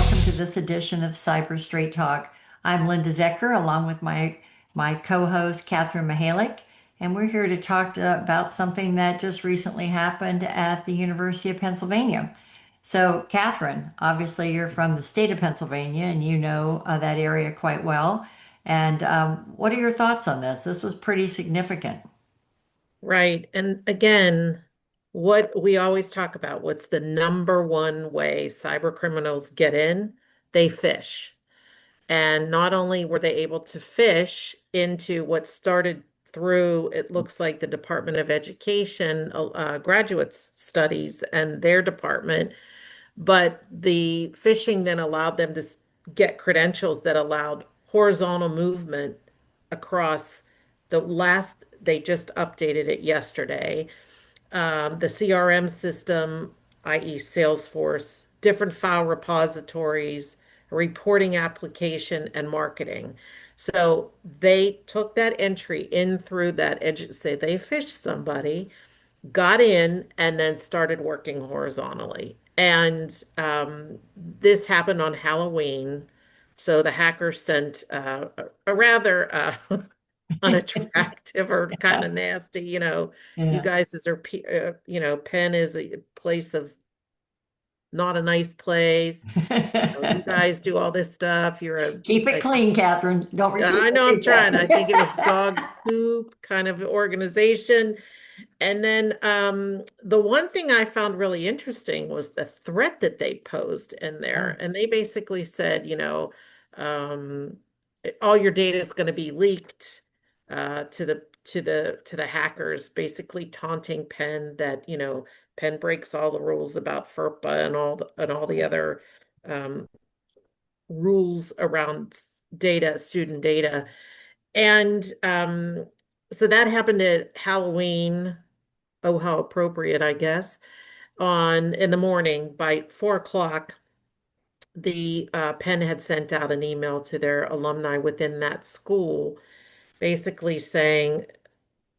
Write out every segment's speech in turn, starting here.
welcome to this edition of Cyber Straight Talk. I'm Linda Zecker, along with my co-host Catherine Mahalik, and we're here to talk about something that just recently happened at the University of Pennsylvania. So, Catherine, obviously you're from the state of Pennsylvania, and you know that area quite well. And what are your thoughts on this? This was pretty significant. Right. And again, what we always talk about, what's the number one way cyber criminals get in? They fish. And not only were they able to fish into what started through, it looks like the Department of Education, graduate studies and their department, but the phishing then allowed them to get credentials that allowed horizontal movement across they just updated it yesterday. The CRM system, i.e., Salesforce, different file repositories, reporting application, and marketing. So they took that entry in through say they fished somebody, got in, and then started working horizontally. And this happened on Halloween. So the hackers sent a rather unattractive or kind of nasty, you Yeah. guys Penn is a place of not a nice place. You guys do all this stuff. Keep it clean, Catherine. Don't repeat I what know they I'm trying. I think it was said. dog poop kind of organization. And then the one thing I found really interesting was the threat that they posed in there. And they basically said, um, all your data is going to be leaked to the hackers, basically taunting Penn that, Penn breaks all the rules about FERPA and all the other um, rules around student data. And so that happened at Halloween. Oh, how appropriate, I guess. In the morning by 4 o'clock, the Penn had sent out an email to their alumni within that school, basically saying,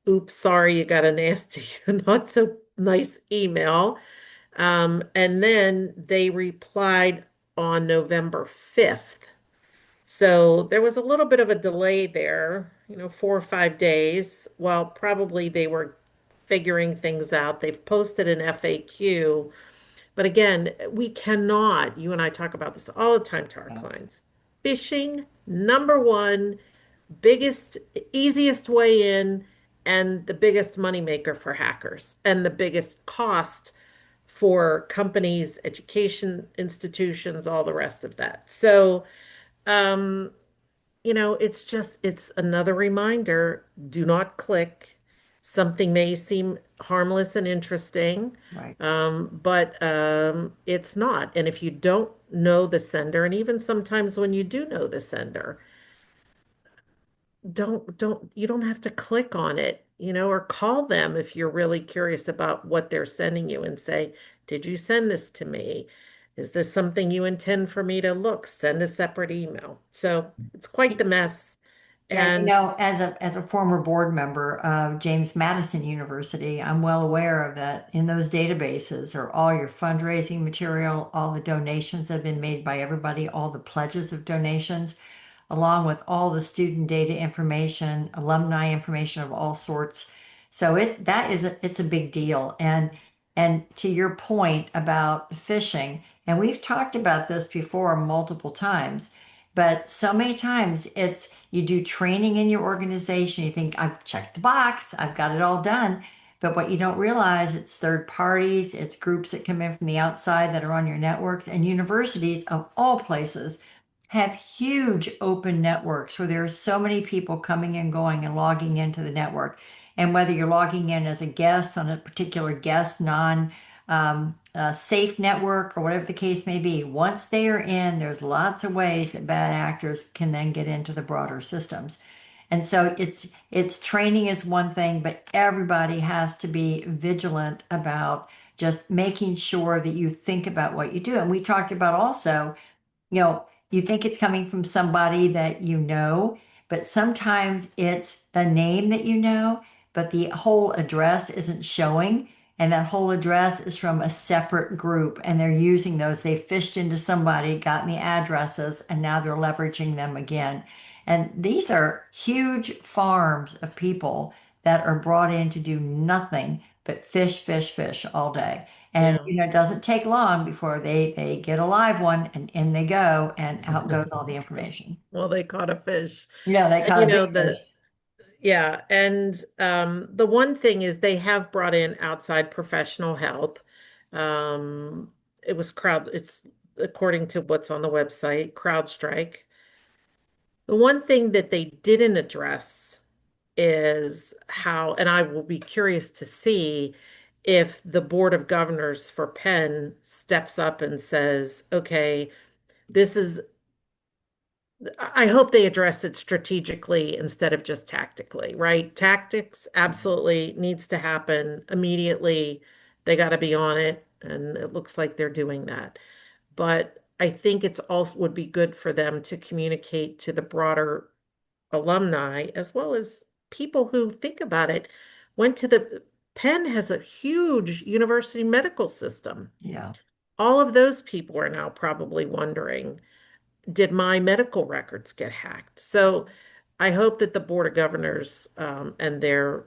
"Oops, sorry, you got a nasty, not so nice email." And then they replied on November 5th. So there was a little bit of a delay there, 4 or 5 days, while probably they were figuring things out. They've posted an FAQ, but again, we cannot, you and I talk about this all the time to our clients. Phishing, number one, biggest, easiest way in, and the biggest moneymaker for hackers, and the biggest cost for companies, education institutions, all the rest of that. So, um, it's another reminder, do not click. Something may seem harmless and interesting, Right. but it's not. And if you don't know the sender, and even sometimes when you do know the sender, you don't have to click on it, or call them if you're really curious about what they're sending you and say, "Did you send this to me? Is this something you intend for me to look? Send a separate email." So it's quite the mess. Yeah, And as a former board member of James Madison University, I'm well aware of that. In those databases are all your fundraising material, all the donations that have been made by everybody, all the pledges of donations, along with all the student data information, alumni information of all sorts. So it's a big deal. And to your point about phishing, and we've talked about this before multiple times. But so many times it's you do training in your organization, you think, I've checked the box, I've got it all done. But what you don't realize, it's third parties, it's groups that come in from the outside that are on your networks, and universities of all places have huge open networks where there are so many people coming and going and logging into the network. And whether you're logging in as a guest on a particular guest non safe network or whatever the case may be, once they are in, there's lots of ways that bad actors can then get into the broader systems. And so it's training is one thing, but everybody has to be vigilant about just making sure that you think about what you do. And we talked about also, you think it's coming from somebody that you know, but sometimes it's the name that you know, but the whole address isn't showing. and that whole address is from a separate group, and they're using those. They fished into somebody, gotten the addresses, and now they're leveraging them again. And these are huge farms of people that are brought in to do nothing but fish, fish, fish all day. And Yeah. it doesn't take long before they get a live one and in they go, and out goes all the information. Well, they caught a fish. Yeah, they And caught a big fish. yeah, and the one thing is they have brought in outside professional help. It's according to what's on the website, CrowdStrike. The one thing that they didn't address is how, and I will be curious to see if the Board of Governors for Penn steps up and says, okay, this is, I hope they address it strategically instead of just tactically, right? Tactics absolutely needs to happen immediately. They got to be on it, and it looks like they're doing that. But I think it's also would be good for them to communicate to the broader alumni as well as people who think about it. Went to the Penn has a huge university medical system. Yeah. All of those people are now probably wondering, did my medical records get hacked? So I hope that the Board of Governors and their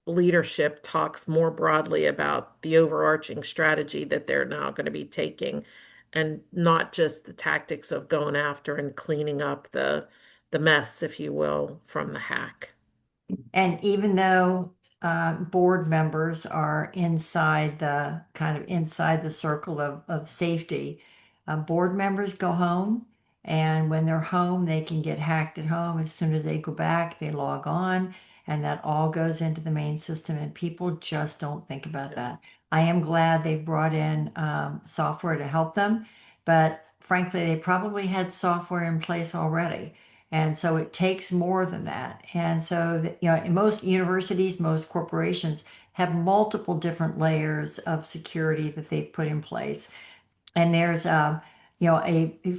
leadership talks more broadly about the overarching strategy that they're now going to be taking and not just the tactics of going after and cleaning up the mess, if you will, from the hack. And even though board members are inside the kind of inside the circle of safety, board members go home. And when they're home, they can get hacked at home. As soon as they go back, they log on, and that all goes into the main system. And people just don't think about that. I am glad they've brought in software to help them, but frankly, they probably had software in place already. And so it takes more than that. And so, in most universities, most corporations have multiple different layers of security that they've put in place. And there's a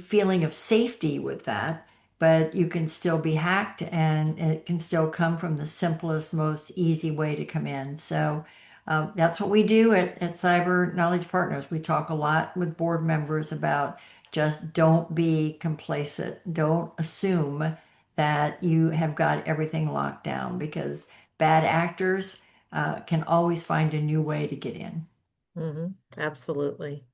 feeling of safety with that, but you can still be hacked, and it can still come from the simplest, most easy way to come in. So that's what we do at Cyber Knowledge Partners. We talk a lot with board members about just don't be complacent. Don't assume that you have got everything locked down, because bad actors can always find a new way to get in. Absolutely.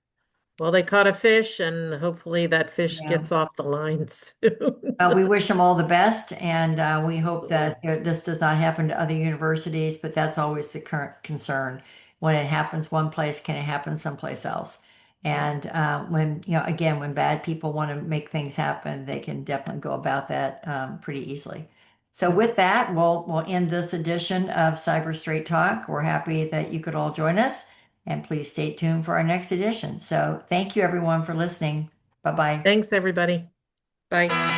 Well, they caught a fish, and hopefully that fish Yeah. gets off the line soon. We wish them all the best, and we hope that Absolutely. this does not happen to other universities, but that's always the current concern. When it happens one place, can it happen someplace else? And when, again, when bad people want to make things happen, they can definitely go about that pretty easily. So with that, we'll end this edition of Cyber Straight Talk. We're happy that you could all join us, and please stay tuned for our next edition. So thank you everyone for listening. Bye bye. Thanks, everybody. Bye.